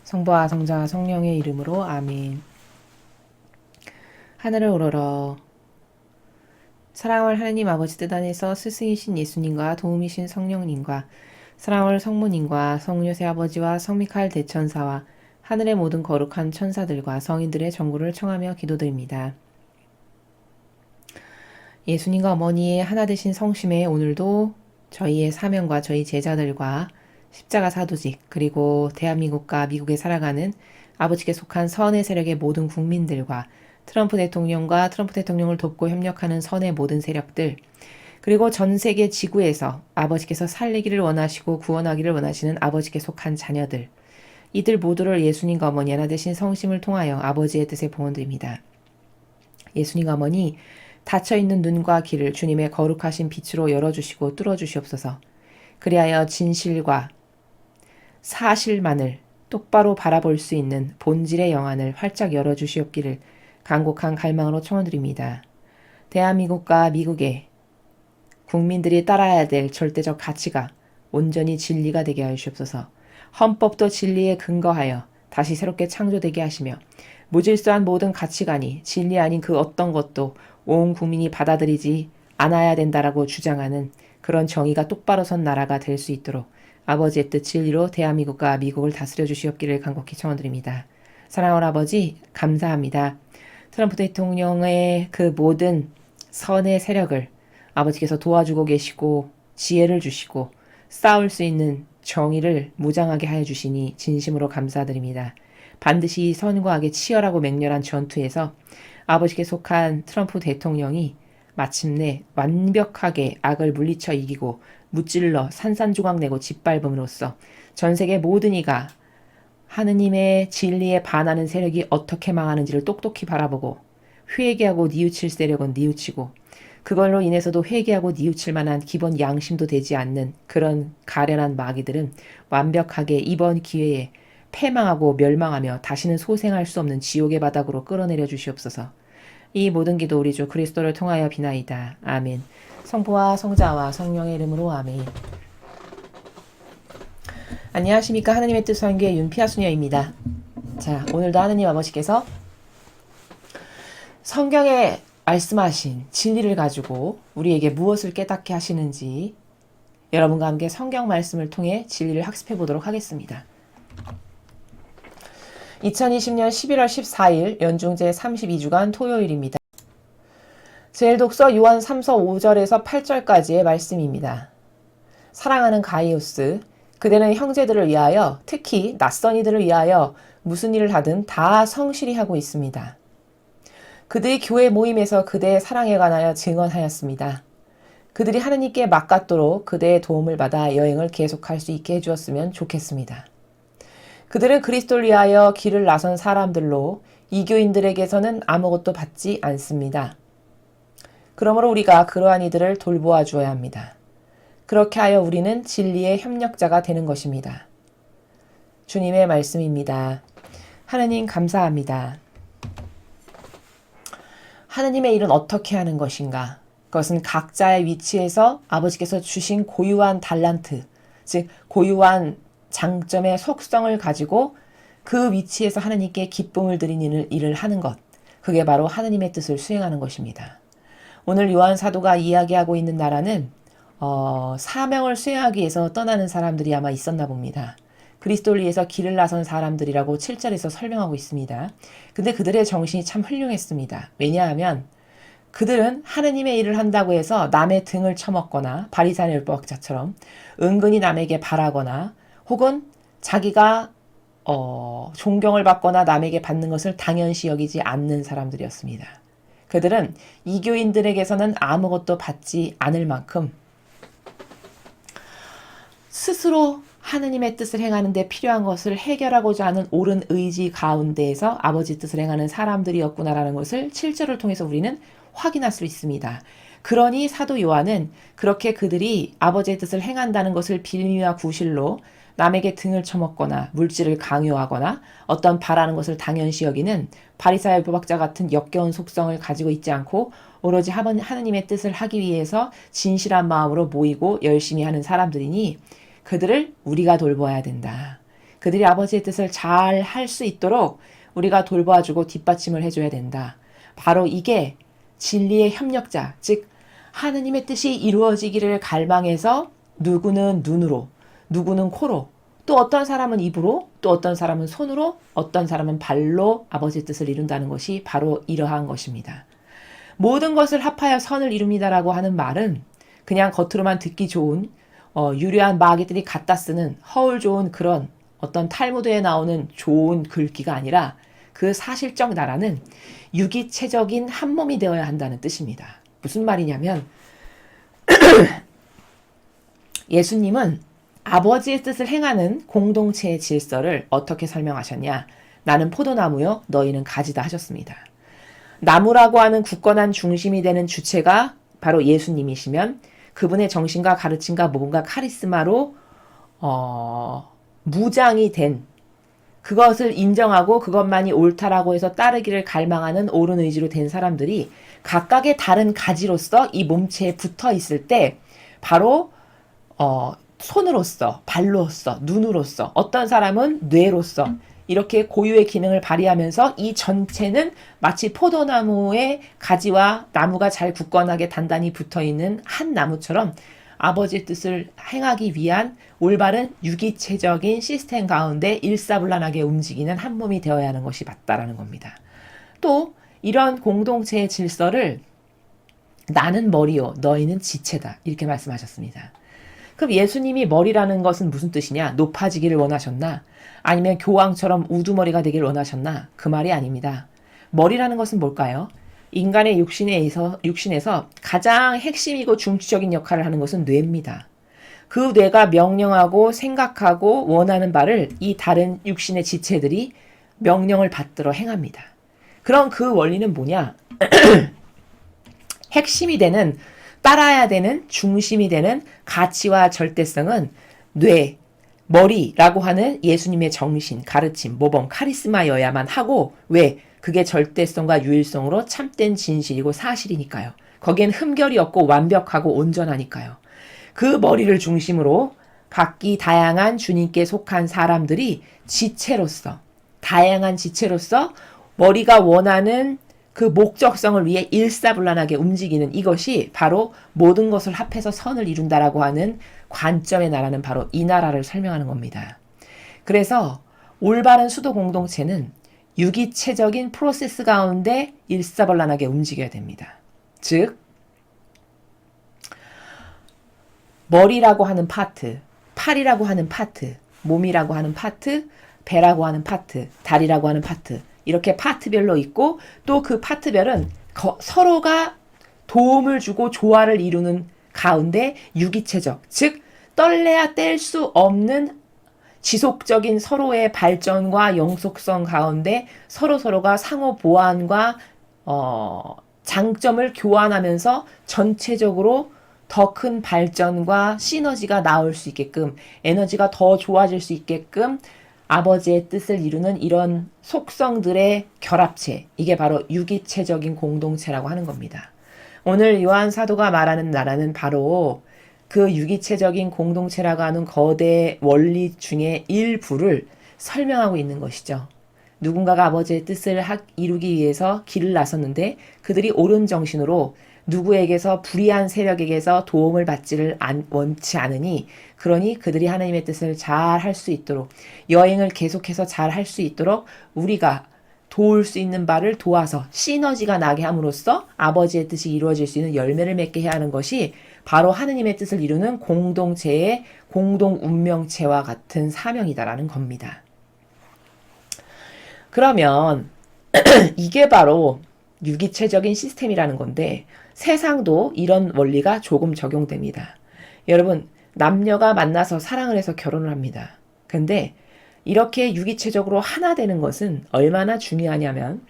성부와 성자와 성령의 이름으로 아멘. 하늘을 우러러 사랑을 하느님 아버지 뜻 안에서 스승이신 예수님과 도움이신 성령님과 사랑을 성모님과 성요새 아버지와 성미카엘 대천사와 하늘의 모든 거룩한 천사들과 성인들의 전구를 청하며 기도드립니다. 예수님과 어머니의 하나 되신 성심에 오늘도 저희의 사명과 저희 제자들과 십자가 사도직 그리고 대한민국과 미국에 살아가는 아버지께 속한 선의 세력의 모든 국민들과 트럼프 대통령과 트럼프 대통령을 돕고 협력하는 선의 모든 세력들 그리고 전 세계 지구에서 아버지께서 살리기를 원하시고 구원하기를 원하시는 아버지께 속한 자녀들 이들 모두를 예수님과 어머니 하나 되신 성심을 통하여 아버지의 뜻에 봉헌드립니다. 예수님과 어머니 닫혀있는 눈과 귀를 주님의 거룩하신 빛으로 열어주시고 뚫어주시옵소서. 그리하여 진실과 사실만을 똑바로 바라볼 수 있는 본질의 영안을 활짝 열어주시옵기를 간곡한 갈망으로 청원드립니다. 대한민국과 미국의 국민들이 따라야 될 절대적 가치가 온전히 진리가 되게 하여 주옵소서. 헌법도 진리에 근거하여 다시 새롭게 창조되게 하시며 무질서한 모든 가치관이 진리 아닌 그 어떤 것도 온 국민이 받아들이지 않아야 된다라고 주장하는 그런 정의가 똑바로 선 나라가 될 수 있도록 아버지의 뜻 진리로 대한민국과 미국을 다스려 주시옵기를 간곡히 청원드립니다. 사랑하는 아버지 감사합니다. 트럼프 대통령의 그 모든 선의 세력을 아버지께서 도와주고 계시고 지혜를 주시고 싸울 수 있는 정의를 무장하게 하여 주시니 진심으로 감사드립니다. 반드시 선과 악의 치열하고 맹렬한 전투에서 아버지께 속한 트럼프 대통령이 마침내 완벽하게 악을 물리쳐 이기고 무찔러 산산조각 내고 짓밟음으로써 전세계 모든 이가 하느님의 진리에 반하는 세력이 어떻게 망하는지를 똑똑히 바라보고 회개하고 뉘우칠 세력은 뉘우치고 그걸로 인해서도 회개하고 뉘우칠 만한 기본 양심도 되지 않는 그런 가련한 마귀들은 완벽하게 이번 기회에 패망하고 멸망하며 다시는 소생할 수 없는 지옥의 바닥으로 끌어내려 주시옵소서. 이 모든 기도 우리 주 그리스도를 통하여 비나이다. 아멘. 성부와 성자와 성령의 이름으로 아멘. 안녕하십니까. 하느님의 뜻 선교의 윤피아 수녀입니다. 자, 오늘도 하느님 아버지께서 성경에 말씀하신 진리를 가지고 우리에게 무엇을 깨닫게 하시는지 여러분과 함께 성경 말씀을 통해 진리를 학습해 보도록 하겠습니다. 2020년 11월 14일 연중제 32주간 토요일입니다. 제1독서 요한 3서 5절에서 8절까지의 말씀입니다. 사랑하는 가이오스, 그대는 형제들을 위하여 특히 낯선 이들을 위하여 무슨 일을 하든 다 성실히 하고 있습니다. 그들이 교회 모임에서 그대의 사랑에 관하여 증언하였습니다. 그들이 하느님께 막같도록 그대의 도움을 받아 여행을 계속할 수 있게 해주었으면 좋겠습니다. 그들은 그리스도를 위하여 길을 나선 사람들로 이교인들에게서는 아무것도 받지 않습니다. 그러므로 우리가 그러한 이들을 돌보아 주어야 합니다. 그렇게 하여 우리는 진리의 협력자가 되는 것입니다. 주님의 말씀입니다. 하느님 감사합니다. 하느님의 일은 어떻게 하는 것인가? 그것은 각자의 위치에서 아버지께서 주신 고유한 달란트, 즉 고유한 장점의 속성을 가지고 그 위치에서 하느님께 기쁨을 드리는 일을 하는 것. 그게 바로 하느님의 뜻을 수행하는 것입니다. 오늘 요한 사도가 이야기하고 있는 나라는 사명을 수행하기 위해서 떠나는 사람들이 아마 있었나 봅니다. 그리스도를 위해서 길을 나선 사람들이라고 7절에서 설명하고 있습니다. 근데 그들의 정신이 참 훌륭했습니다. 왜냐하면 그들은 하느님의 일을 한다고 해서 남의 등을 쳐먹거나 바리새인 율법학자처럼 은근히 남에게 바라거나 혹은 자기가 존경을 받거나 남에게 받는 것을 당연시 여기지 않는 사람들이었습니다. 그들은 이교인들에게서는 아무것도 받지 않을 만큼 스스로 하느님의 뜻을 행하는 데 필요한 것을 해결하고자 하는 옳은 의지 가운데에서 아버지 뜻을 행하는 사람들이었구나라는 것을 7절을 통해서 우리는 확인할 수 있습니다. 그러니 사도 요한은 그렇게 그들이 아버지의 뜻을 행한다는 것을 빌미와 구실로 남에게 등을 쳐먹거나 물질을 강요하거나 어떤 바라는 것을 당연시 여기는 바리새인 율법학자 같은 역겨운 속성을 가지고 있지 않고 오로지 하느님의 뜻을 하기 위해서 진실한 마음으로 모이고 열심히 하는 사람들이니 그들을 우리가 돌봐야 된다. 그들이 아버지의 뜻을 잘 할 수 있도록 우리가 돌봐주고 뒷받침을 해줘야 된다. 바로 이게 진리의 협력자, 즉 하느님의 뜻이 이루어지기를 갈망해서 누구는 눈으로, 누구는 코로, 또 어떤 사람은 입으로, 또 어떤 사람은 손으로, 어떤 사람은 발로 아버지의 뜻을 이룬다는 것이 바로 이러한 것입니다. 모든 것을 합하여 선을 이룹니다라고 하는 말은 그냥 겉으로만 듣기 좋은 유려한 마귀들이 갖다 쓰는 허울 좋은 그런 어떤 탈무드에 나오는 좋은 글귀가 아니라 그 사실적 나라는 유기체적인 한 몸이 되어야 한다는 뜻입니다. 무슨 말이냐면 예수님은 아버지의 뜻을 행하는 공동체의 질서를 어떻게 설명하셨냐? 나는 포도나무요, 너희는 가지다 하셨습니다. 나무라고 하는 굳건한 중심이 되는 주체가 바로 예수님이시면 그분의 정신과 가르침과 모범과 카리스마로 무장이 된 그것을 인정하고 그것만이 옳다라고 해서 따르기를 갈망하는 옳은 의지로 된 사람들이 각각의 다른 가지로서 이 몸체에 붙어 있을 때 바로 손으로서, 발로서, 눈으로서, 어떤 사람은 뇌로서 이렇게 고유의 기능을 발휘하면서 이 전체는 마치 포도나무의 가지와 나무가 잘 굳건하게 단단히 붙어있는 한 나무처럼 아버지의 뜻을 행하기 위한 올바른 유기체적인 시스템 가운데 일사불란하게 움직이는 한 몸이 되어야 하는 것이 맞다라는 겁니다. 또 이런 공동체의 질서를 나는 머리요, 너희는 지체다 이렇게 말씀하셨습니다. 그럼 예수님이 머리라는 것은 무슨 뜻이냐? 높아지기를 원하셨나? 아니면 교황처럼 우두머리가 되기를 원하셨나? 그 말이 아닙니다. 머리라는 것은 뭘까요? 인간의 육신에서 가장 핵심이고 중추적인 역할을 하는 것은 뇌입니다. 그 뇌가 명령하고 생각하고 원하는 바를 이 다른 육신의 지체들이 명령을 받들어 행합니다. 그럼 그 원리는 뭐냐? 핵심이 되는, 따라야 되는, 중심이 되는 가치와 절대성은 뇌, 머리라고 하는 예수님의 정신, 가르침, 모범, 카리스마여야만 하고, 왜? 그게 절대성과 유일성으로 참된 진실이고 사실이니까요. 거기엔 흠결이 없고 완벽하고 온전하니까요. 그 머리를 중심으로 각기 다양한 주님께 속한 사람들이 지체로서, 다양한 지체로서 머리가 원하는 그 목적성을 위해 일사불란하게 움직이는 이것이 바로 모든 것을 합해서 선을 이룬다라고 하는 관점의 나라는 바로 이 나라를 설명하는 겁니다. 그래서 올바른 수도 공동체는 유기체적인 프로세스 가운데 일사불란하게 움직여야 됩니다. 즉 머리라고 하는 파트, 팔이라고 하는 파트, 몸이라고 하는 파트, 배라고 하는 파트, 다리라고 하는 파트 이렇게 파트별로 있고 또 그 파트별은 서로가 도움을 주고 조화를 이루는 가운데 유기체적, 즉 떨래야 뗄 수 없는 지속적인 서로의 발전과 영속성 가운데 서로가 상호 보완과 장점을 교환하면서 전체적으로 더 큰 발전과 시너지가 나올 수 있게끔 에너지가 더 좋아질 수 있게끔 아버지의 뜻을 이루는 이런 속성들의 결합체, 이게 바로 유기체적인 공동체라고 하는 겁니다. 오늘 요한 사도가 말하는 나라는 바로 그 유기체적인 공동체라고 하는 거대 원리 중에 일부를 설명하고 있는 것이죠. 누군가가 아버지의 뜻을 이루기 위해서 길을 나섰는데 그들이 옳은 정신으로 누구에게서 불의한 세력에게서 도움을 받지를 원치 않으니 그러니 그들이 하나님의 뜻을 잘 할 수 있도록 여행을 계속해서 잘 할 수 있도록 우리가 도울 수 있는 바를 도와서 시너지가 나게 함으로써 아버지의 뜻이 이루어질 수 있는 열매를 맺게 해야 하는 것이 바로 하느님의 뜻을 이루는 공동체의 공동 운명체와 같은 사명이다라는 겁니다. 그러면 이게 바로 유기체적인 시스템이라는 건데 세상도 이런 원리가 조금 적용됩니다. 여러분, 남녀가 만나서 사랑을 해서 결혼을 합니다. 근데 이렇게 유기체적으로 하나 되는 것은 얼마나 중요하냐면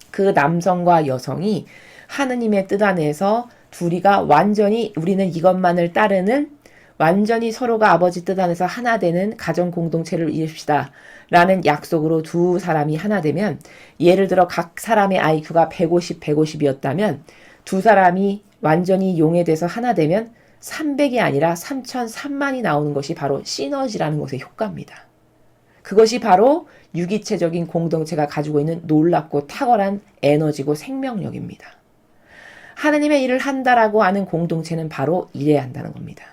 그 남성과 여성이 하느님의 뜻 안에서 둘이가 완전히 우리는 이것만을 따르는 완전히 서로가 아버지 뜻 안에서 하나 되는 가정 공동체를 이룹시다 라는 약속으로 두 사람이 하나 되면 예를 들어 각 사람의 IQ가 150, 150이었다면 두 사람이 완전히 용해돼서 하나 되면 300이 아니라 3003만이 나오는 것이 바로 시너지라는 것의 효과입니다. 그것이 바로 유기체적인 공동체가 가지고 있는 놀랍고 탁월한 에너지고 생명력입니다. 하느님의 일을 한다라고 하는 공동체는 바로 이래야 한다는 겁니다.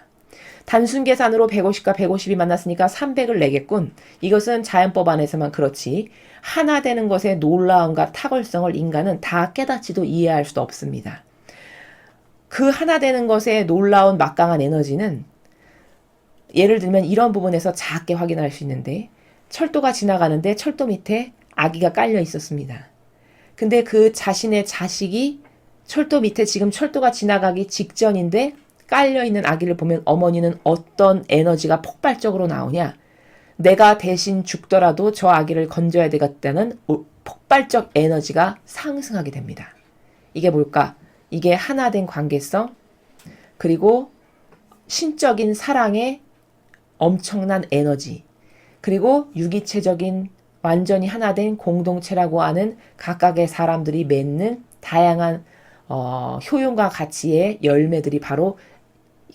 단순 계산으로 150과 150이 만났으니까 300을 내겠군. 이것은 자연법 안에서만 그렇지 하나 되는 것의 놀라움과 탁월성을 인간은 다 깨닫지도 이해할 수도 없습니다. 그 하나 되는 것의 놀라운 막강한 에너지는 예를 들면 이런 부분에서 작게 확인할 수 있는데 철도가 지나가는데 철도 밑에 아기가 깔려 있었습니다. 근데 그 자신의 자식이 철도 밑에 지금 철도가 지나가기 직전인데 깔려있는 아기를 보면 어머니는 어떤 에너지가 폭발적으로 나오냐. 내가 대신 죽더라도 저 아기를 건져야 되겠다는 폭발적 에너지가 상승하게 됩니다. 이게 뭘까? 이게 하나된 관계성, 그리고 신적인 사랑의 엄청난 에너지, 그리고 유기체적인 완전히 하나된 공동체라고 하는 각각의 사람들이 맺는 다양한 효용과 가치의 열매들이 바로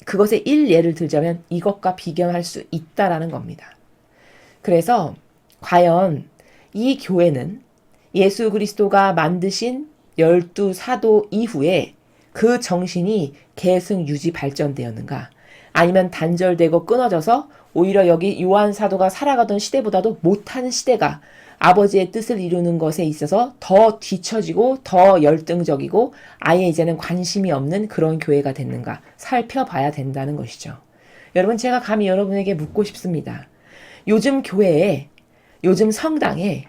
그것의 일예를 들자면 이것과 비견할 수 있다라는 겁니다. 그래서 과연 이 교회는 예수 그리스도가 만드신 12사도 이후에 그 정신이 계승 유지 발전되었는가? 아니면 단절되고 끊어져서 오히려 여기 요한 사도가 살아가던 시대보다도 못한 시대가 아버지의 뜻을 이루는 것에 있어서 더 뒤처지고 더 열등적이고 아예 이제는 관심이 없는 그런 교회가 됐는가 살펴봐야 된다는 것이죠. 여러분, 제가 감히 여러분에게 묻고 싶습니다. 요즘 교회에, 요즘 성당에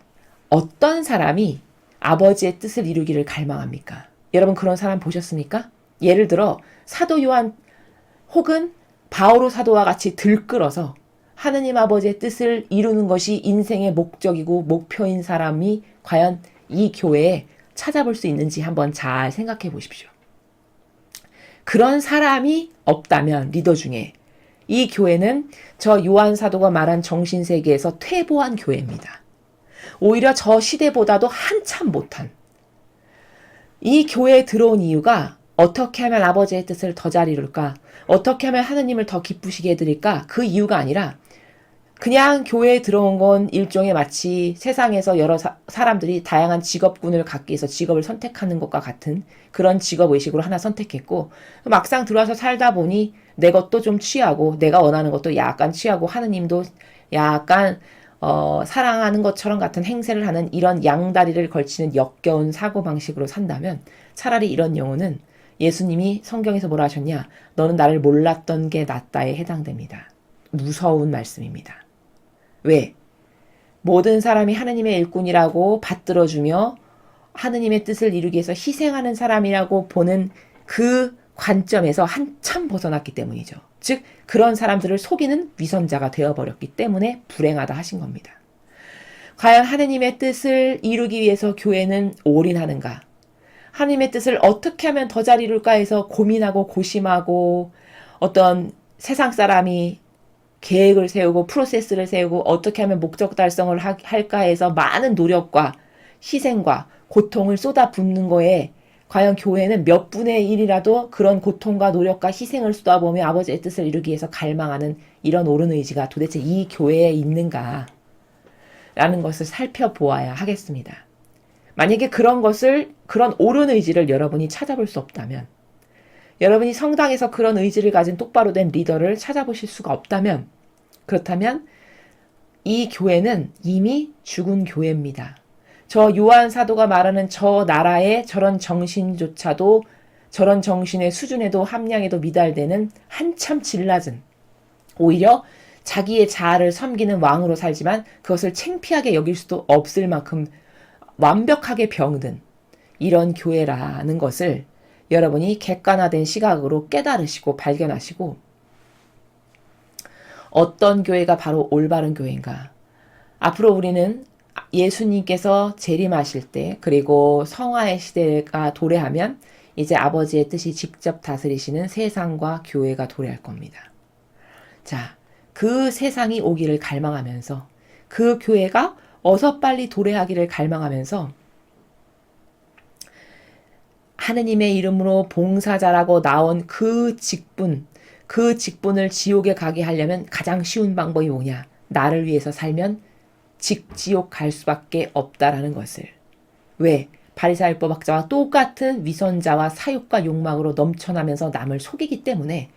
어떤 사람이 아버지의 뜻을 이루기를 갈망합니까? 여러분, 그런 사람 보셨습니까? 예를 들어 사도 요한 혹은 바오로 사도와 같이 들끓어서 하느님 아버지의 뜻을 이루는 것이 인생의 목적이고 목표인 사람이 과연 이 교회에 찾아볼 수 있는지 한번 잘 생각해 보십시오. 그런 사람이 없다면 리더 중에 이 교회는 저 요한 사도가 말한 정신세계에서 퇴보한 교회입니다. 오히려 저 시대보다도 한참 못한, 이 교회에 들어온 이유가 어떻게 하면 아버지의 뜻을 더 잘 이룰까? 어떻게 하면 하느님을 더 기쁘시게 해드릴까? 그 이유가 아니라 그냥 교회에 들어온 건 일종의 마치 세상에서 여러 사람들이 다양한 직업군을 갖기 위해서 직업을 선택하는 것과 같은 그런 직업의식으로 하나 선택했고, 막상 들어와서 살다 보니 내 것도 좀 취하고 내가 원하는 것도 약간 취하고 하느님도 약간 사랑하는 것처럼 같은 행세를 하는 이런 양다리를 걸치는 역겨운 사고방식으로 산다면 차라리 이런 영혼은 예수님이 성경에서 뭐라 하셨냐? 너는 나를 몰랐던 게 낫다에 해당됩니다. 무서운 말씀입니다. 왜? 모든 사람이 하느님의 일꾼이라고 받들어주며 하느님의 뜻을 이루기 위해서 희생하는 사람이라고 보는 그 관점에서 한참 벗어났기 때문이죠. 즉 그런 사람들을 속이는 위선자가 되어버렸기 때문에 불행하다 하신 겁니다. 과연 하느님의 뜻을 이루기 위해서 교회는 올인하는가? 하느님의 뜻을 어떻게 하면 더 잘 이룰까 해서 고민하고 고심하고 어떤 세상 사람이 계획을 세우고 프로세스를 세우고 어떻게 하면 목적 달성을 할까 해서 많은 노력과 희생과 고통을 쏟아붓는 거에 과연 교회는 몇 분의 1이라도 그런 고통과 노력과 희생을 쏟아보며 아버지의 뜻을 이루기 위해서 갈망하는 이런 옳은 의지가 도대체 이 교회에 있는가? 라는 것을 살펴보아야 하겠습니다. 만약에 그런 옳은 의지를 여러분이 찾아볼 수 없다면, 여러분이 성당에서 그런 의지를 가진 똑바로 된 리더를 찾아보실 수가 없다면, 그렇다면 이 교회는 이미 죽은 교회입니다. 저 요한 사도가 말하는 저 나라의 저런 정신조차도, 저런 정신의 수준에도 함량에도 미달되는 한참 질 낮은, 오히려 자기의 자아를 섬기는 왕으로 살지만 그것을 창피하게 여길 수도 없을 만큼 완벽하게 병든 이런 교회라는 것을 여러분이 객관화된 시각으로 깨달으시고 발견하시고, 어떤 교회가 바로 올바른 교회인가? 앞으로 우리는 예수님께서 재림하실 때, 그리고 성화의 시대가 도래하면 이제 아버지의 뜻이 직접 다스리시는 세상과 교회가 도래할 겁니다. 자, 그 세상이 오기를 갈망하면서, 그 교회가 어서 빨리 도래하기를 갈망하면서 하느님의 이름으로 봉사자라고 나온 그 직분을 지옥에 가게 하려면 가장 쉬운 방법이 뭐냐? 나를 위해서 살면 직지옥 갈 수밖에 없다라는 것을. 왜? 바리사율법 학자와 똑같은 위선자와 사욕과 욕망으로 넘쳐나면서 남을 속이기 때문에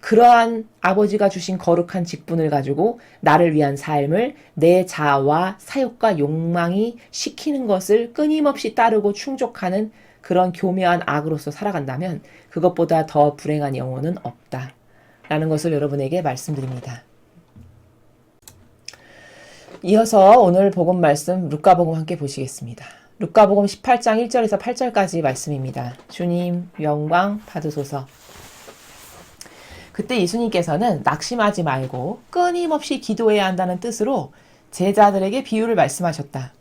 그러한 아버지가 주신 거룩한 직분을 가지고 나를 위한 삶을 내 자아와 사욕과 욕망이 시키는 것을 끊임없이 따르고 충족하는 그런 교묘한 악으로서 살아간다면 그것보다 더 불행한 영혼은 없다. 라는 것을 여러분에게 말씀드립니다. 이어서 오늘 복음 말씀 루카복음 함께 보시겠습니다. 루카복음 18장 1절에서 8절까지 말씀입니다. 주님 영광 받으소서. 그때 예수님께서는 낙심하지 말고 끊임없이 기도해야 한다는 뜻으로 제자들에게 비유를 말씀하셨다.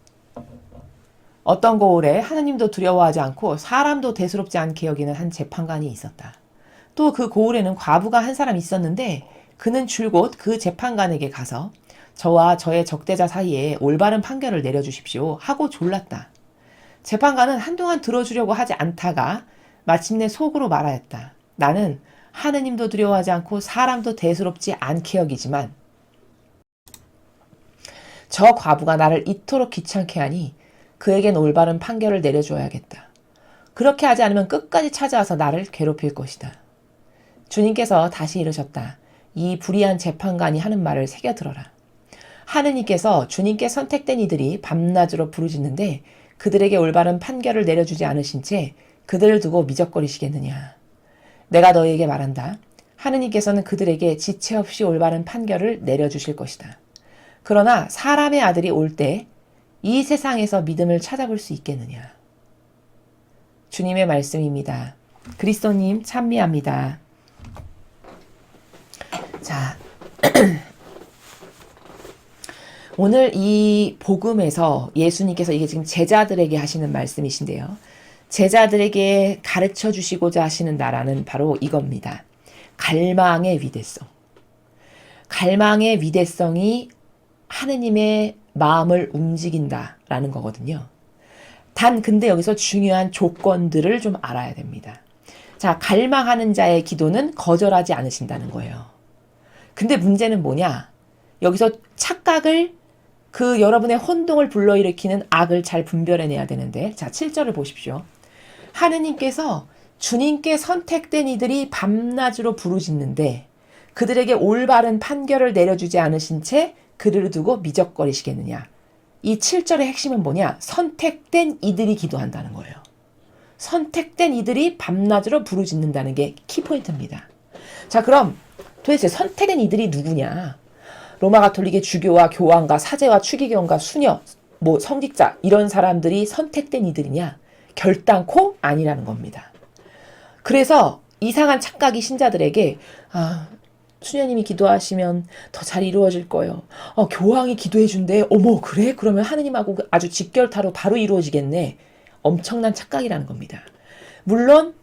어떤 고을에 하느님도 두려워하지 않고 사람도 대수롭지 않게 여기는 한 재판관이 있었다. 또 그 고을에는 과부가 한 사람 있었는데 그는 줄곧 그 재판관에게 가서 저와 저의 적대자 사이에 올바른 판결을 내려주십시오 하고 졸랐다. 재판관은 한동안 들어주려고 하지 않다가 마침내 속으로 말하였다. 나는 하느님도 두려워하지 않고 사람도 대수롭지 않게 여기지만 저 과부가 나를 이토록 귀찮게 하니 그에겐 올바른 판결을 내려줘야겠다. 그렇게 하지 않으면 끝까지 찾아와서 나를 괴롭힐 것이다. 주님께서 다시 이르셨다. 이 불의한 재판관이 하는 말을 새겨들어라. 하느님께서 주님께 선택된 이들이 밤낮으로 부르짖는데 그들에게 올바른 판결을 내려주지 않으신 채 그들을 두고 미적거리시겠느냐. 내가 너희에게 말한다. 하느님께서는 그들에게 지체 없이 올바른 판결을 내려주실 것이다. 그러나 사람의 아들이 올 때 이 세상에서 믿음을 찾아볼 수 있겠느냐. 주님의 말씀입니다. 그리스도님 찬미합니다. 자, 오늘 이 복음에서 예수님께서 이게 지금 제자들에게 하시는 말씀이신데요. 제자들에게 가르쳐 주시고자 하시는 나라는 바로 이겁니다. 갈망의 위대성. 갈망의 위대성이 하느님의 마음을 움직인다라는 거거든요. 단 근데 여기서 중요한 조건들을 좀 알아야 됩니다. 자, 갈망하는 자의 기도는 거절하지 않으신다는 거예요. 근데 문제는 뭐냐? 여기서 착각을 그 여러분의 혼동을 불러일으키는 악을 잘 분별해내야 되는데 자 7절을 보십시오. 하느님께서 주님께 선택된 이들이 밤낮으로 부르짖는데 그들에게 올바른 판결을 내려주지 않으신 채 그들을 두고 미적거리시겠느냐. 이 7절의 핵심은 뭐냐? 선택된 이들이 기도한다는 거예요. 선택된 이들이 밤낮으로 부르짖는다는 게 키포인트입니다. 자, 그럼 도대체 선택된 이들이 누구냐? 로마 가톨릭의 주교와 교황과 사제와 추기경과 수녀, 성직자 이런 사람들이 선택된 이들이냐? 결단코 아니라는 겁니다. 그래서 이상한 착각이 신자들에게 수녀님이 기도하시면 더 잘 이루어질 거예요. 교황이 기도해 준대. 어머 그래? 그러면 하느님하고 아주 직결타로 바로 이루어지겠네. 엄청난 착각이라는 겁니다. 물론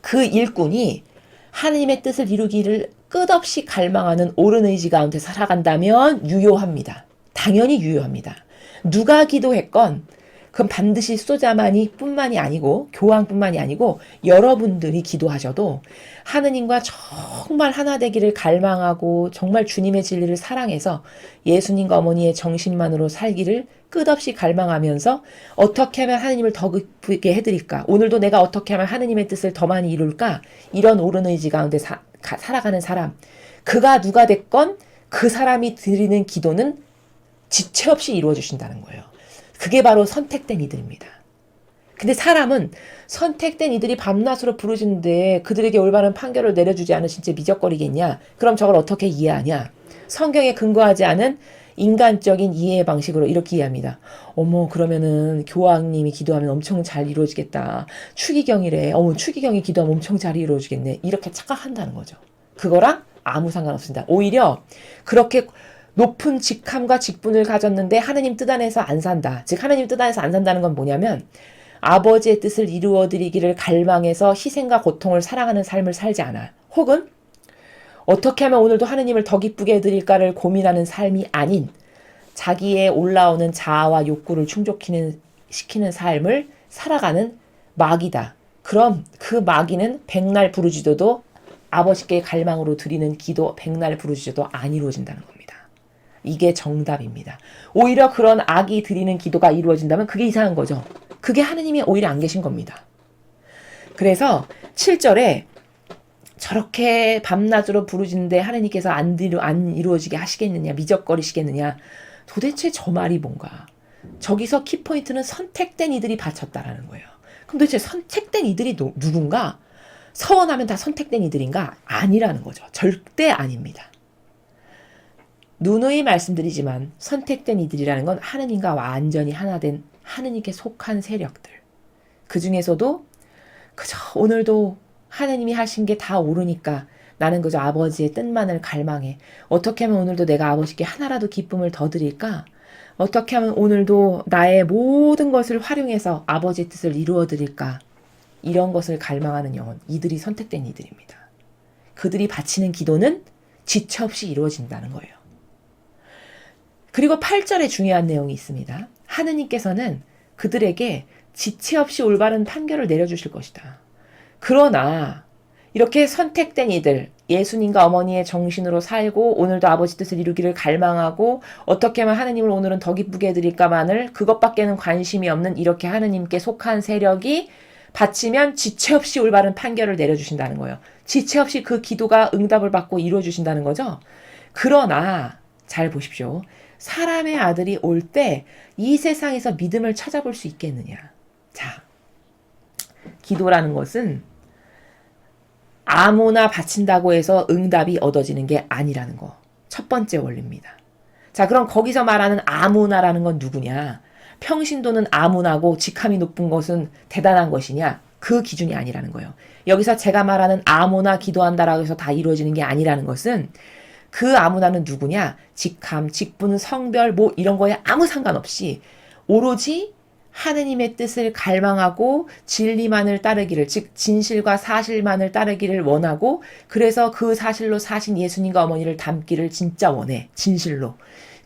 그 일꾼이 하느님의 뜻을 이루기를 끝없이 갈망하는 옳은 의지 가운데 살아간다면 유효합니다. 당연히 유효합니다. 누가 기도했건 그건 반드시 수도자만이 뿐만이 아니고 교황뿐만이 아니고 여러분들이 기도하셔도 하느님과 정말 하나 되기를 갈망하고 정말 주님의 진리를 사랑해서 예수님과 어머니의 정신만으로 살기를 끝없이 갈망하면서 어떻게 하면 하느님을 더 기쁘게 해드릴까? 오늘도 내가 어떻게 하면 하느님의 뜻을 더 많이 이룰까? 이런 옳은 의지 가운데 살아가는 사람. 그가 누가 됐건 그 사람이 드리는 기도는 지체 없이 이루어주신다는 거예요. 그게 바로 선택된 이들입니다. 근데 사람은 선택된 이들이 밤낮으로 부르짖는데 그들에게 올바른 판결을 내려주지 않으신 채 미적거리겠냐? 그럼 저걸 어떻게 이해하냐? 성경에 근거하지 않은 인간적인 이해의 방식으로 이렇게 이해합니다. 어머 그러면은 교황님이 기도하면 엄청 잘 이루어지겠다. 추기경이래. 추기경이 기도하면 엄청 잘 이루어지겠네. 이렇게 착각한다는 거죠. 그거랑 아무 상관없습니다. 오히려 그렇게 높은 직함과 직분을 가졌는데 하느님 뜻 안에서 안 산다. 즉 하느님 뜻 안에서 안 산다는 건 뭐냐면 아버지의 뜻을 이루어드리기를 갈망해서 희생과 고통을 사랑하는 삶을 살지 않아. 혹은 어떻게 하면 오늘도 하느님을 더 기쁘게 해드릴까를 고민하는 삶이 아닌 자기의 올라오는 자아와 욕구를 충족시키는 삶을 살아가는 마귀다. 그럼 그 마귀는 백날 부르짖어도 아버지께 갈망으로 드리는 기도 백날 부르짖어도 안 이루어진다는 겁니다. 이게 정답입니다. 오히려 그런 악이 드리는 기도가 이루어진다면 그게 이상한 거죠. 그게 하느님이 오히려 안 계신 겁니다. 그래서 7절에 저렇게 밤낮으로 부르짖는데 하느님께서 안 이루어지게 하시겠느냐, 미적거리시겠느냐. 도대체 저 말이 뭔가. 저기서 키포인트는 선택된 이들이 바쳤다라는 거예요. 그럼 도대체 선택된 이들이 누군가? 서원하면 다 선택된 이들인가? 아니라는 거죠. 절대 아닙니다. 누누이 말씀드리지만 선택된 이들이라는 건 하느님과 완전히 하나된 하느님께 속한 세력들. 그 중에서도 그저 오늘도 하느님이 하신 게 다 옳으니까 나는 그저 아버지의 뜻만을 갈망해. 어떻게 하면 오늘도 내가 아버지께 하나라도 기쁨을 더 드릴까? 어떻게 하면 오늘도 나의 모든 것을 활용해서 아버지의 뜻을 이루어 드릴까? 이런 것을 갈망하는 영혼, 이들이 선택된 이들입니다. 그들이 바치는 기도는 지체 없이 이루어진다는 거예요. 그리고 8절에 중요한 내용이 있습니다. 하느님께서는 그들에게 지체 없이 올바른 판결을 내려주실 것이다. 그러나 이렇게 선택된 이들, 예수님과 어머니의 정신으로 살고 오늘도 아버지 뜻을 이루기를 갈망하고 어떻게 하면 하느님을 오늘은 더 기쁘게 해드릴까만을 그것밖에는 관심이 없는 이렇게 하느님께 속한 세력이 바치면 지체 없이 올바른 판결을 내려주신다는 거예요. 지체 없이 그 기도가 응답을 받고 이루어주신다는 거죠. 그러나 잘 보십시오. 사람의 아들이 올 때 이 세상에서 믿음을 찾아볼 수 있겠느냐. 자, 기도라는 것은 아무나 바친다고 해서 응답이 얻어지는 게 아니라는 거. 첫 번째 원리입니다. 자, 그럼 거기서 말하는 아무나라는 건 누구냐? 평신도는 아무나고 직함이 높은 것은 대단한 것이냐? 그 기준이 아니라는 거예요. 여기서 제가 말하는 아무나 기도한다라고 해서 다 이루어지는 게 아니라는 것은 그 아무나는 누구냐? 직함, 직분, 성별 뭐 이런 거에 아무 상관없이 오로지 하느님의 뜻을 갈망하고 진리만을 따르기를, 즉 진실과 사실만을 따르기를 원하고 그래서 그 사실로 사신 예수님과 어머니를 닮기를 진짜 원해. 진실로.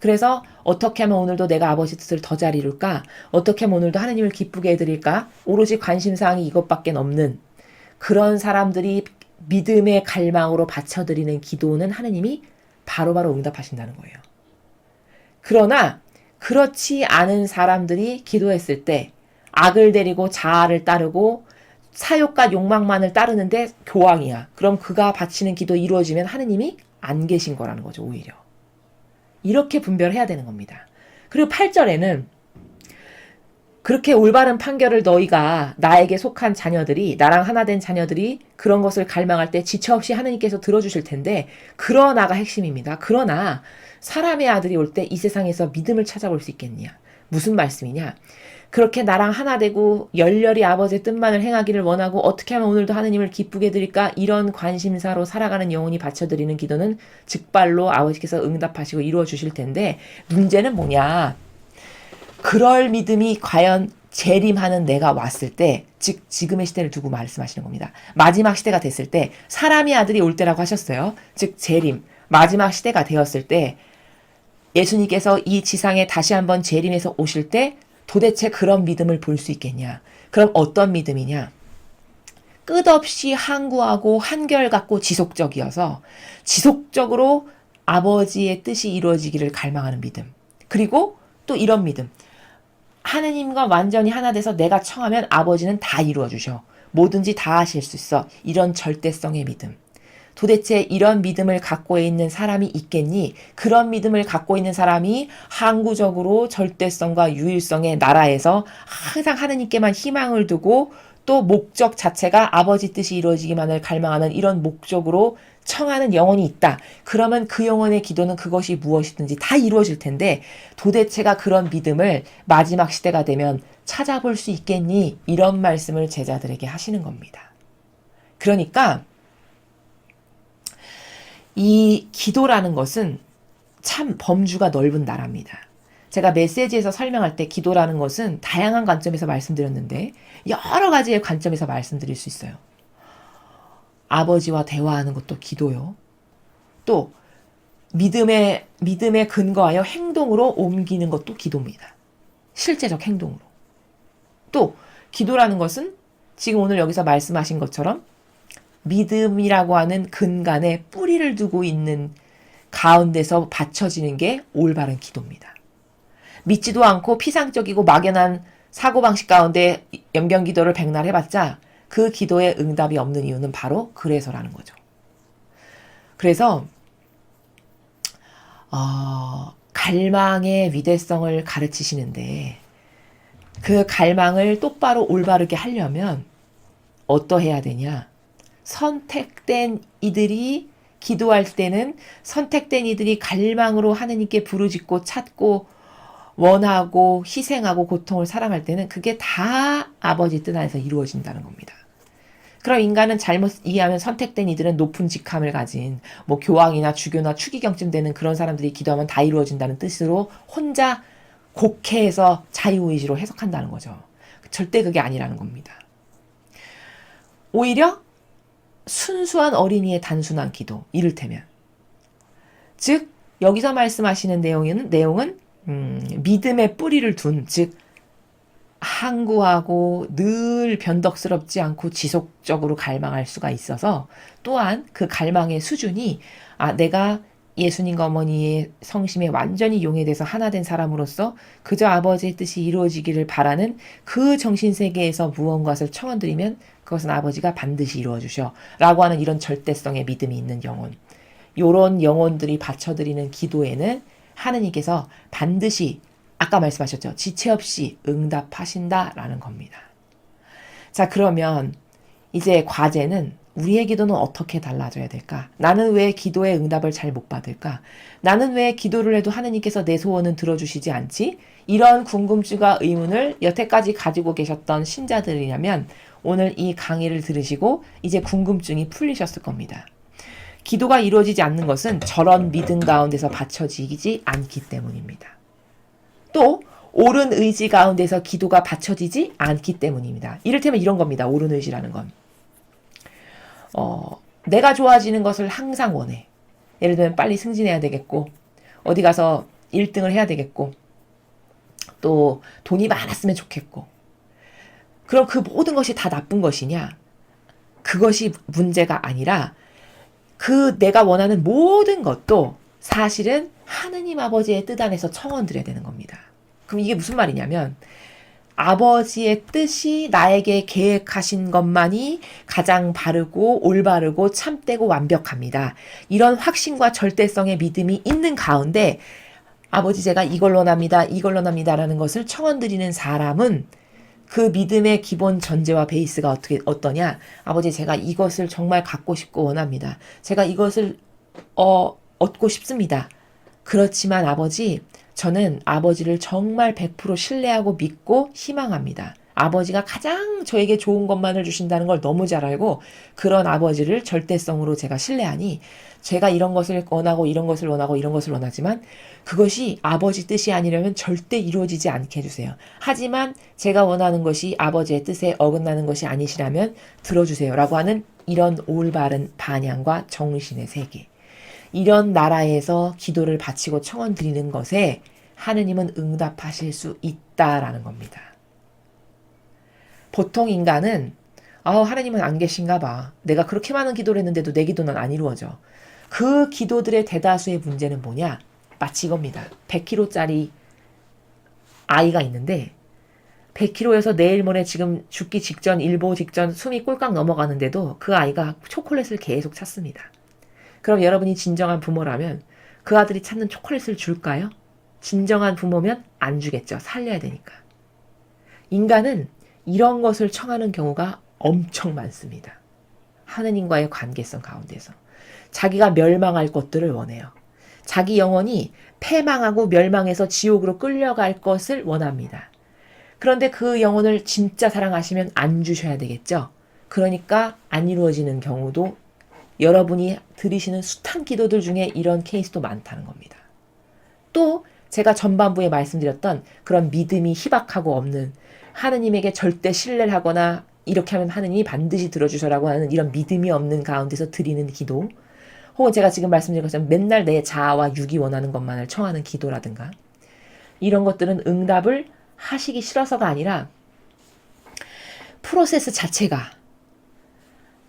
그래서 어떻게 하면 오늘도 내가 아버지 뜻을 더 잘 이룰까? 어떻게 하면 오늘도 하느님을 기쁘게 해드릴까? 오로지 관심사항이 이것밖에 없는 그런 사람들이 믿음의 갈망으로 바쳐드리는 기도는 하느님이 바로바로 응답하신다는 거예요. 그러나 그렇지 않은 사람들이 기도했을 때 악을 데리고 자아를 따르고 사욕과 욕망만을 따르는데 교황이야. 그럼 그가 바치는 기도 이루어지면 하느님이 안 계신 거라는 거죠. 오히려. 이렇게 분별해야 되는 겁니다. 그리고 8절에는 그렇게 올바른 판결을 너희가 나에게 속한 자녀들이 나랑 하나 된 자녀들이 그런 것을 갈망할 때 지체 없이 하느님께서 들어주실 텐데 그러나가 핵심입니다. 그러나 사람의 아들이 올 때 이 세상에서 믿음을 찾아볼 수 있겠냐. 무슨 말씀이냐. 그렇게 나랑 하나 되고 열렬히 아버지의 뜻만을 행하기를 원하고 어떻게 하면 오늘도 하느님을 기쁘게 드릴까 이런 관심사로 살아가는 영혼이 바쳐드리는 기도는 즉발로 아버지께서 응답하시고 이루어 주실 텐데 문제는 뭐냐. 그럴 믿음이 과연 재림하는 내가 왔을 때, 즉 지금의 시대를 두고 말씀하시는 겁니다. 마지막 시대가 됐을 때 사람의 아들이 올 때라고 하셨어요. 즉 재림, 마지막 시대가 되었을 때 예수님께서 이 지상에 다시 한번 재림해서 오실 때 도대체 그런 믿음을 볼 수 있겠냐. 그럼 어떤 믿음이냐. 끝없이 항구하고 한결같고 지속적이어서 지속적으로 아버지의 뜻이 이루어지기를 갈망하는 믿음. 그리고 또 이런 믿음. 하느님과 완전히 하나 돼서 내가 청하면 아버지는 다 이루어 주셔. 뭐든지 다 하실 수 있어. 이런 절대성의 믿음. 도대체 이런 믿음을 갖고 있는 사람이 있겠니? 그런 믿음을 갖고 있는 사람이 항구적으로 절대성과 유일성의 나라에서 항상 하느님께만 희망을 두고 또 목적 자체가 아버지 뜻이 이루어지기만을 갈망하는 이런 목적으로 청하는 영혼이 있다. 그러면 그 영혼의 기도는 그것이 무엇이든지 다 이루어질 텐데 도대체가 그런 믿음을 마지막 시대가 되면 찾아볼 수 있겠니? 이런 말씀을 제자들에게 하시는 겁니다. 그러니까 이 기도라는 것은 참 범주가 넓은 나라입니다. 제가 메시지에서 설명할 때 기도라는 것은 다양한 관점에서 말씀드렸는데 여러 가지의 관점에서 말씀드릴 수 있어요. 아버지와 대화하는 것도 기도요. 또 믿음에 근거하여 행동으로 옮기는 것도 기도입니다. 실제적 행동으로. 또 기도라는 것은 지금 오늘 여기서 말씀하신 것처럼 믿음이라고 하는 근간에 뿌리를 두고 있는 가운데서 바쳐지는 게 올바른 기도입니다. 믿지도 않고 피상적이고 막연한 사고방식 가운데 연변기도를 백날 해봤자 그 기도에 응답이 없는 이유는 바로 그래서라는 거죠. 그래서 갈망의 위대성을 가르치시는데 그 갈망을 똑바로 올바르게 하려면 어떠해야 되냐? 선택된 이들이 기도할 때는 선택된 이들이 갈망으로 하느님께 부르짖고 찾고 원하고 희생하고 고통을 사랑할 때는 그게 다 아버지 뜻 안에서 이루어진다는 겁니다. 그럼 인간은 잘못 이해하면 선택된 이들은 높은 직함을 가진 뭐 교황이나 주교나 추기경쯤 되는 그런 사람들이 기도하면 다 이루어진다는 뜻으로 혼자 곡해해서 자유의지로 해석한다는 거죠. 절대 그게 아니라는 겁니다. 오히려 순수한 어린이의 단순한 기도, 이를테면 즉 여기서 말씀하시는 내용은 믿음의 뿌리를 둔, 즉 항구하고 늘 변덕스럽지 않고 지속적으로 갈망할 수가 있어서 또한 그 갈망의 수준이 내가 예수님과 어머니의 성심에 완전히 용해돼서 하나 된 사람으로서 그저 아버지의 뜻이 이루어지기를 바라는 그 정신세계에서 무언가를 청원드리면 그것은 아버지가 반드시 이루어주셔 라고 하는 이런 절대성의 믿음이 있는 영혼, 요런 영혼들이 바쳐드리는 기도에는 하느님께서 반드시 아까 말씀하셨죠. 지체 없이 응답하신다라는 겁니다. 자, 그러면 이제 과제는 우리의 기도는 어떻게 달라져야 될까? 나는 왜 기도의 응답을 잘 못 받을까? 나는 왜 기도를 해도 하느님께서 내 소원은 들어주시지 않지? 이런 궁금증과 의문을 여태까지 가지고 계셨던 신자들이라면 오늘 이 강의를 들으시고 이제 궁금증이 풀리셨을 겁니다. 기도가 이루어지지 않는 것은 저런 믿음 가운데서 받쳐지지 않기 때문입니다. 또 옳은 의지 가운데서 기도가 받쳐지지 않기 때문입니다. 이를테면 이런 겁니다. 옳은 의지라는 건. 내가 좋아지는 것을 항상 원해. 예를 들면 빨리 승진해야 되겠고 어디 가서 1등을 해야 되겠고 또 돈이 많았으면 좋겠고 그럼 그 모든 것이 다 나쁜 것이냐? 그것이 문제가 아니라 그 내가 원하는 모든 것도 사실은 하느님 아버지의 뜻 안에서 청원드려야 되는 겁니다. 그럼 이게 무슨 말이냐면 아버지의 뜻이 나에게 계획하신 것만이 가장 바르고 올바르고 참되고 완벽합니다. 이런 확신과 절대성의 믿음이 있는 가운데 아버지 제가 이걸 원합니다. 이걸 원합니다라는 것을 청원드리는 사람은 그 믿음의 기본 전제와 베이스가 어떠냐? 아버지 제가 이것을 정말 갖고 싶고 원합니다. 제가 이것을 얻고 싶습니다. 그렇지만 아버지 저는 아버지를 정말 100% 신뢰하고 믿고 희망합니다. 아버지가 가장 저에게 좋은 것만을 주신다는 걸 너무 잘 알고 그런 아버지를 절대성으로 제가 신뢰하니 제가 이런 것을 원하고 이런 것을 원하고 이런 것을 원하지만 그것이 아버지 뜻이 아니라면 절대 이루어지지 않게 해주세요. 하지만 제가 원하는 것이 아버지의 뜻에 어긋나는 것이 아니시라면 들어주세요. 라고 하는 이런 올바른 반향과 정신의 세계. 이런 나라에서 기도를 바치고 청원 드리는 것에 하느님은 응답하실 수 있다라는 겁니다. 보통 인간은 하나님은 안 계신가 봐. 내가 그렇게 많은 기도를 했는데도 내 기도는 안 이루어져. 그 기도들의 대다수의 문제는 뭐냐? 마치 이겁니다. 100kg짜리 아이가 있는데 100kg에서 내일 모레 지금 죽기 직전, 일보 직전 숨이 꼴깍 넘어가는데도 그 아이가 초콜릿을 계속 찾습니다. 그럼 여러분이 진정한 부모라면 그 아들이 찾는 초콜릿을 줄까요? 진정한 부모면 안 주겠죠. 살려야 되니까. 인간은 이런 것을 청하는 경우가 엄청 많습니다. 하느님과의 관계성 가운데서. 자기가 멸망할 것들을 원해요. 자기 영혼이 패망하고 멸망해서 지옥으로 끌려갈 것을 원합니다. 그런데 그 영혼을 진짜 사랑하시면 안 주셔야 되겠죠. 그러니까 안 이루어지는 경우도 여러분이 들으시는 숱한 기도들 중에 이런 케이스도 많다는 겁니다. 또 제가 전반부에 말씀드렸던 그런 믿음이 희박하고 없는 하느님에게 절대 신뢰를 하거나 이렇게 하면 하느님이 반드시 들어주셔라고 하는 이런 믿음이 없는 가운데서 드리는 기도 혹은 제가 지금 말씀드린 것처럼 맨날 내 자아와 육이 원하는 것만을 청하는 기도라든가 이런 것들은 응답을 하시기 싫어서가 아니라 프로세스 자체가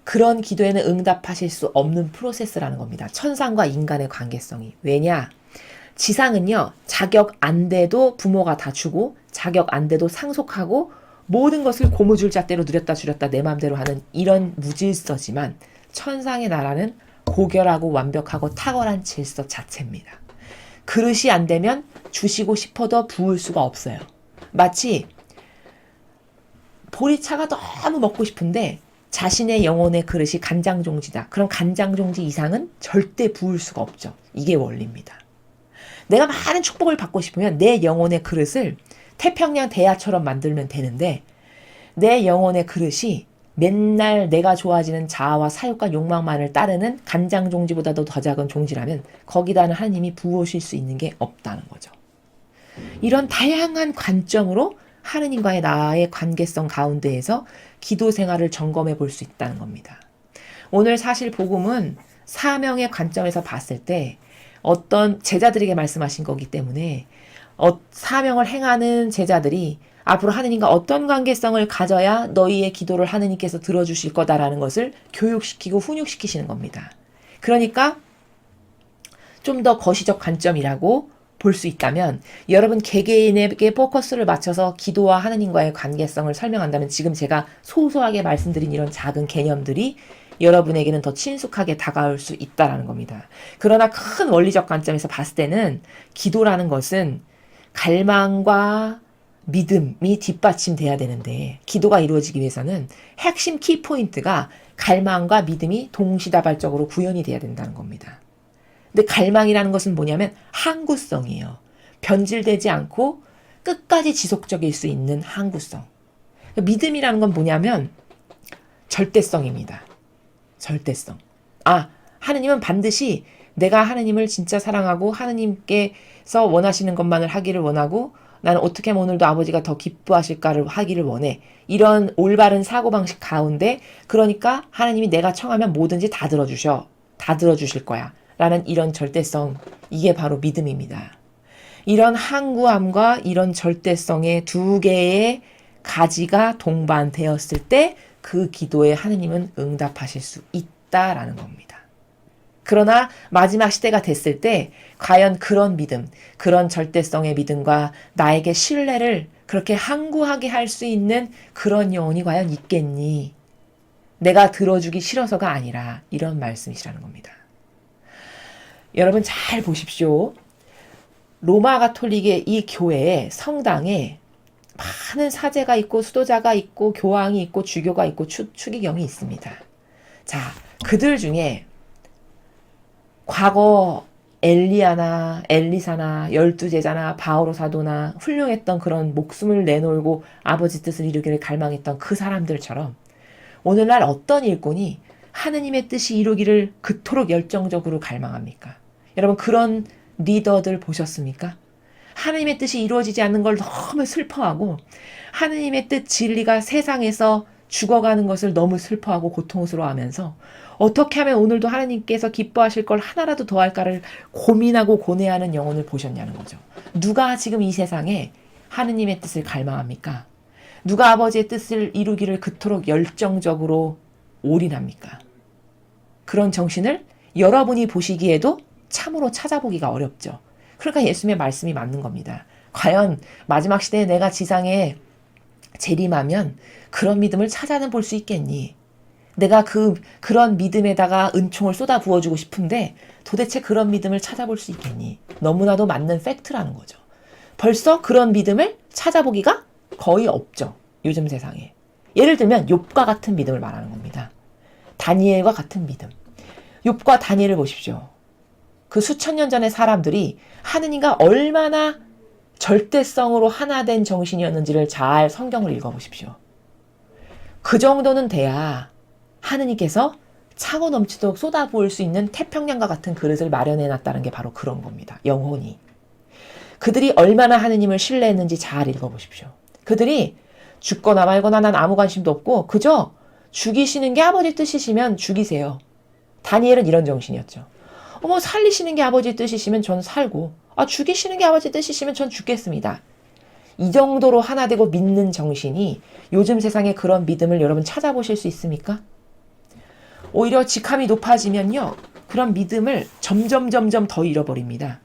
그런 기도에는 응답하실 수 없는 프로세스라는 겁니다. 천상과 인간의 관계성이. 왜냐? 지상은요, 자격 안 돼도 부모가 다 주고, 자격 안 돼도 상속하고, 모든 것을 고무줄잣대로 누렸다 줄였다 내 맘대로 하는 이런 무질서지만, 천상의 나라는 고결하고 완벽하고 탁월한 질서 자체입니다. 그릇이 안 되면 주시고 싶어도 부을 수가 없어요. 마치 보리차가 너무 먹고 싶은데 자신의 영혼의 그릇이 간장종지다. 그럼 간장종지 이상은 절대 부을 수가 없죠. 이게 원리입니다. 내가 많은 축복을 받고 싶으면 내 영혼의 그릇을 태평양 대야처럼 만들면 되는데 내 영혼의 그릇이 맨날 내가 좋아지는 자아와 사욕과 욕망만을 따르는 간장종지보다도 더 작은 종지라면 거기다는 하나님이 부으실 수 있는 게 없다는 거죠. 이런 다양한 관점으로 하느님과의 나의 관계성 가운데에서 기도 생활을 점검해 볼 수 있다는 겁니다. 오늘 사실 복음은 사명의 관점에서 봤을 때 어떤 제자들에게 말씀하신 거기 때문에 사명을 행하는 제자들이 앞으로 하느님과 어떤 관계성을 가져야 너희의 기도를 하느님께서 들어주실 거다라는 것을 교육시키고 훈육시키시는 겁니다. 그러니까 좀 더 거시적 관점이라고 볼 수 있다면 여러분 개개인에게 포커스를 맞춰서 기도와 하느님과의 관계성을 설명한다면 지금 제가 소소하게 말씀드린 이런 작은 개념들이 여러분에게는 더 친숙하게 다가올 수 있다는 겁니다. 그러나 큰 원리적 관점에서 봤을 때는 기도라는 것은 갈망과 믿음이 뒷받침돼야 되는데 기도가 이루어지기 위해서는 핵심 키포인트가 갈망과 믿음이 동시다발적으로 구현이 돼야 된다는 겁니다. 근데 갈망이라는 것은 뭐냐면 항구성이에요. 변질되지 않고 끝까지 지속적일 수 있는 항구성. 믿음이라는 건 뭐냐면 절대성입니다. 절대성. 하느님은 반드시 내가 하느님을 진짜 사랑하고 하느님께서 원하시는 것만을 하기를 원하고 나는 어떻게 하면 오늘도 아버지가 더 기뻐하실까를 하기를 원해. 이런 올바른 사고방식 가운데 그러니까 하느님이 내가 청하면 뭐든지 다 들어주실 거야. 라는 이런 절대성, 이게 바로 믿음입니다. 이런 항구함과 이런 절대성의 두 개의 가지가 동반되었을 때 그 기도에 하느님은 응답하실 수 있다라는 겁니다. 그러나 마지막 시대가 됐을 때 과연 그런 믿음, 그런 절대성의 믿음과 나에게 신뢰를 그렇게 항구하게 할 수 있는 그런 영혼이 과연 있겠니? 내가 들어주기 싫어서가 아니라 이런 말씀이시라는 겁니다. 여러분 잘 보십시오. 로마 가톨릭의 이 교회에 성당에 많은 사제가 있고 수도자가 있고 교황이 있고 주교가 있고 추기경이 있습니다. 자, 그들 중에 과거 엘리야나 엘리사나 12제자나 바오로 사도나 훌륭했던 그런 목숨을 내놓고 아버지 뜻을 이루기를 갈망했던 그 사람들처럼 오늘날 어떤 일꾼이 하느님의 뜻이 이루기를 그토록 열정적으로 갈망합니까? 여러분 그런 리더들 보셨습니까? 하느님의 뜻이 이루어지지 않는 걸 너무 슬퍼하고 하느님의 뜻 진리가 세상에서 죽어가는 것을 너무 슬퍼하고 고통스러워하면서 어떻게 하면 오늘도 하느님께서 기뻐하실 걸 하나라도 더 할까를 고민하고 고뇌하는 영혼을 보셨냐는 거죠. 누가 지금 이 세상에 하느님의 뜻을 갈망합니까? 누가 아버지의 뜻을 이루기를 그토록 열정적으로 올인합니까? 그런 정신을 여러분이 보시기에도 참으로 찾아보기가 어렵죠. 그러니까 예수님의 말씀이 맞는 겁니다. 과연 마지막 시대에 내가 지상에 재림하면 그런 믿음을 찾아는 볼 수 있겠니? 내가 그런 믿음에다가 은총을 쏟아 부어주고 싶은데 도대체 그런 믿음을 찾아볼 수 있겠니? 너무나도 맞는 팩트라는 거죠. 벌써 그런 믿음을 찾아보기가 거의 없죠. 요즘 세상에. 예를 들면 욥과 같은 믿음을 말하는 겁니다. 다니엘과 같은 믿음. 욥과 다니엘을 보십시오. 그 수천 년 전의 사람들이 하느님과 얼마나 절대성으로 하나 된 정신이었는지를 잘 성경을 읽어보십시오. 그 정도는 돼야 하느님께서 차고 넘치도록 쏟아부을 수 있는 태평양과 같은 그릇을 마련해놨다는 게 바로 그런 겁니다. 영혼이. 그들이 얼마나 하느님을 신뢰했는지 잘 읽어보십시오. 그들이 죽거나 말거나 난 아무 관심도 없고 그저 죽이시는 게 아버지 뜻이시면 죽이세요. 다니엘은 이런 정신이었죠. 살리시는 게 아버지 뜻이시면 전 살고 죽이시는 게 아버지 뜻이시면 전 죽겠습니다. 이 정도로 하나 되고 믿는 정신이 요즘 세상에 그런 믿음을 여러분 찾아보실 수 있습니까? 오히려 직함이 높아지면요. 그런 믿음을 점점 더 잃어버립니다.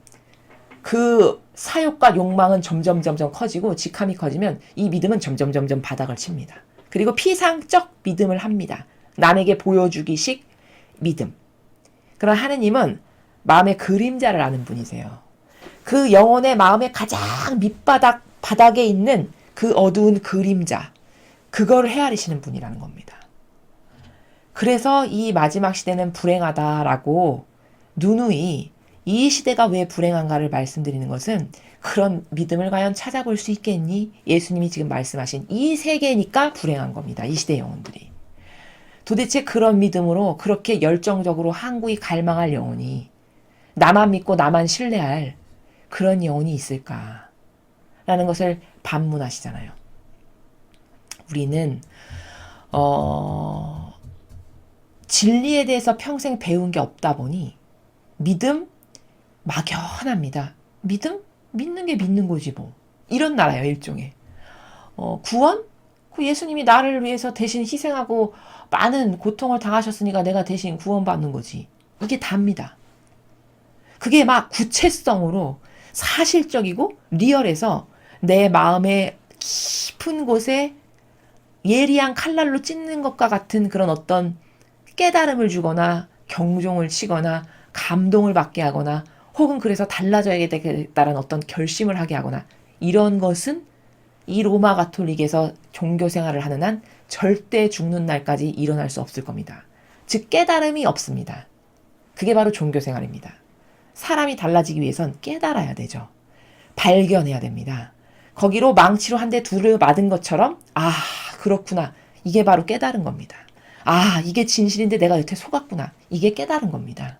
그 사욕과 욕망은 점점 커지고 직함이 커지면 이 믿음은 점점 바닥을 칩니다. 그리고 피상적 믿음을 합니다. 남에게 보여주기식 믿음. 그러나 하느님은 마음의 그림자를 아는 분이세요. 그 영혼의 마음의 가장 바닥에 있는 그 어두운 그림자, 그거를 헤아리시는 분이라는 겁니다. 그래서 이 마지막 시대는 불행하다라고 누누이 이 시대가 왜 불행한가를 말씀드리는 것은 그런 믿음을 과연 찾아볼 수 있겠니? 예수님이 지금 말씀하신 이 세계니까 불행한 겁니다. 이 시대 영혼들이. 도대체 그런 믿음으로 그렇게 열정적으로 항구히 갈망할 영혼이, 나만 믿고 나만 신뢰할 그런 영혼이 있을까? 라는 것을 반문하시잖아요. 우리는 진리에 대해서 평생 배운 게 없다 보니 믿음 막연합니다. 믿음? 믿는 게 믿는 거지 뭐. 이런 나라예요, 일종의. 구원? 그 예수님이 나를 위해서 대신 희생하고 많은 고통을 당하셨으니까 내가 대신 구원받는 거지. 이게 답니다. 그게 막 구체성으로 사실적이고 리얼해서 내 마음의 깊은 곳에 예리한 칼날로 찢는 것과 같은 그런 어떤 깨달음을 주거나 경종을 치거나 감동을 받게 하거나 혹은 그래서 달라져야 되겠다는 어떤 결심을 하게 하거나 이런 것은 이 로마 가톨릭에서 종교 생활을 하는 한 절대 죽는 날까지 일어날 수 없을 겁니다. 즉 깨달음이 없습니다. 그게 바로 종교 생활입니다. 사람이 달라지기 위해선 깨달아야 되죠. 발견해야 됩니다. 거기로 망치로 한 대 두르 맞은 것처럼 그렇구나. 이게 바로 깨달은 겁니다. 이게 진실인데 내가 여태 속았구나. 이게 깨달은 겁니다.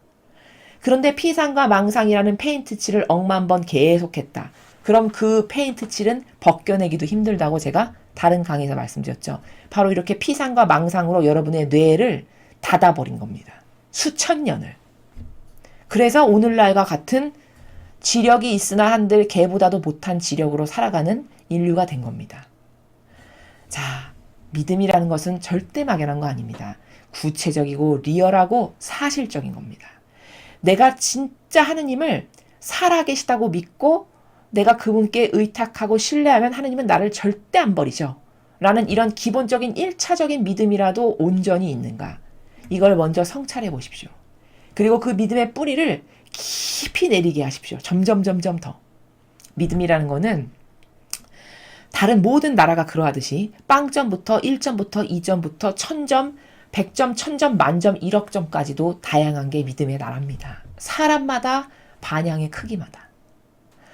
그런데 피상과 망상이라는 페인트칠을 억만 번 계속했다. 그럼 그 페인트칠은 벗겨내기도 힘들다고 제가 다른 강의에서 말씀드렸죠. 바로 이렇게 피상과 망상으로 여러분의 뇌를 닫아버린 겁니다. 수천 년을. 그래서 오늘날과 같은 지력이 있으나 한들 개보다도 못한 지력으로 살아가는 인류가 된 겁니다. 자, 믿음이라는 것은 절대 막연한 거 아닙니다. 구체적이고 리얼하고 사실적인 겁니다. 내가 진짜 하느님을 살아계시다고 믿고 내가 그분께 의탁하고 신뢰하면 하느님은 나를 절대 안 버리죠. 라는 이런 기본적인 1차적인 믿음이라도 온전히 있는가. 이걸 먼저 성찰해 보십시오. 그리고 그 믿음의 뿌리를 깊이 내리게 하십시오. 점점 더. 믿음이라는 거는 다른 모든 나라가 그러하듯이 빵점부터 1점부터 2점부터 1000점, 100점, 1000점, 만점, 1억 점까지도 다양한 게 믿음의 나라입니다. 사람마다 반향의 크기마다.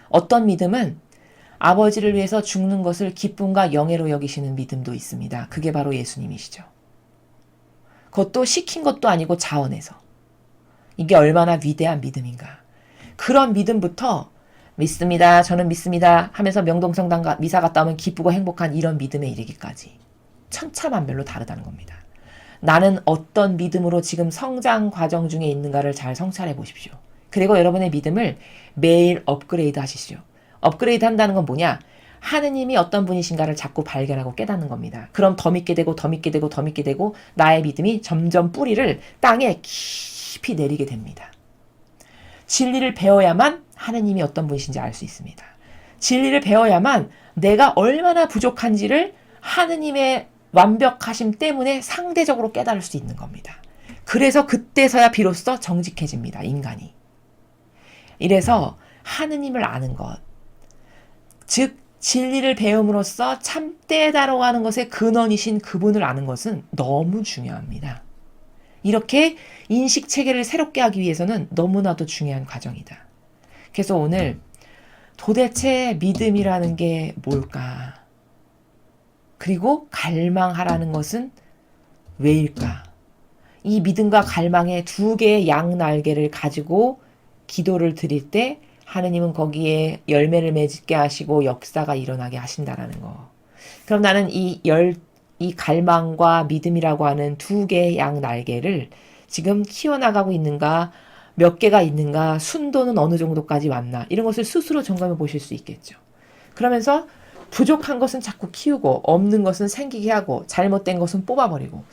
어떤 믿음은 아버지를 위해서 죽는 것을 기쁨과 영예로 여기시는 믿음도 있습니다. 그게 바로 예수님이시죠. 그것도 시킨 것도 아니고 자원해서. 이게 얼마나 위대한 믿음인가. 그런 믿음부터 믿습니다. 저는 믿습니다. 하면서 명동성당 미사 갔다 오면 기쁘고 행복한 이런 믿음에 이르기까지. 천차만별로 다르다는 겁니다. 나는 어떤 믿음으로 지금 성장 과정 중에 있는가를 잘 성찰해 보십시오. 그리고 여러분의 믿음을 매일 업그레이드 하십시오. 업그레이드 한다는 건 뭐냐? 하느님이 어떤 분이신가를 자꾸 발견하고 깨닫는 겁니다. 그럼 더 믿게 되고 나의 믿음이 점점 뿌리를 땅에 깊이 내리게 됩니다. 진리를 배워야만 하느님이 어떤 분이신지 알 수 있습니다. 진리를 배워야만 내가 얼마나 부족한지를 하느님의 완벽하심 때문에 상대적으로 깨달을 수 있는 겁니다. 그래서 그때서야 비로소 정직해집니다. 인간이. 이래서 하느님을 아는 것, 즉 진리를 배움으로써 참되에 달아가는 것의 근원이신 그분을 아는 것은 너무 중요합니다. 이렇게 인식체계를 새롭게 하기 위해서는 너무나도 중요한 과정이다. 그래서 오늘 도대체 믿음이라는 게 뭘까? 그리고 갈망하라는 것은 왜일까? 이 믿음과 갈망의 두 개의 양날개를 가지고 기도를 드릴 때 하느님은 거기에 열매를 맺게 하시고 역사가 일어나게 하신다라는 거. 그럼 나는 이 갈망과 믿음이라고 하는 두 개의 양날개를 지금 키워나가고 있는가, 몇 개가 있는가, 순도는 어느 정도까지 왔나, 이런 것을 스스로 점검해 보실 수 있겠죠. 그러면서 부족한 것은 자꾸 키우고 없는 것은 생기게 하고 잘못된 것은 뽑아버리고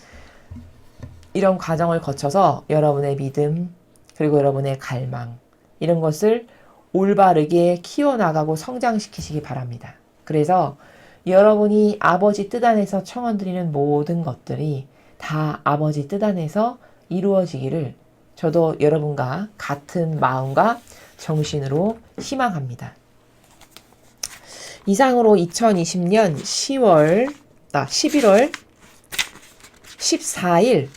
이런 과정을 거쳐서 여러분의 믿음, 그리고 여러분의 갈망, 이런 것을 올바르게 키워나가고 성장시키시기 바랍니다. 그래서 여러분이 아버지 뜻 안에서 청원드리는 모든 것들이 다 아버지 뜻 안에서 이루어지기를 저도 여러분과 같은 마음과 정신으로 희망합니다. 이상으로 2020년 11월 14일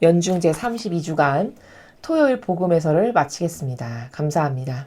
연중 제32주간 토요일 복음에서를 마치겠습니다. 감사합니다.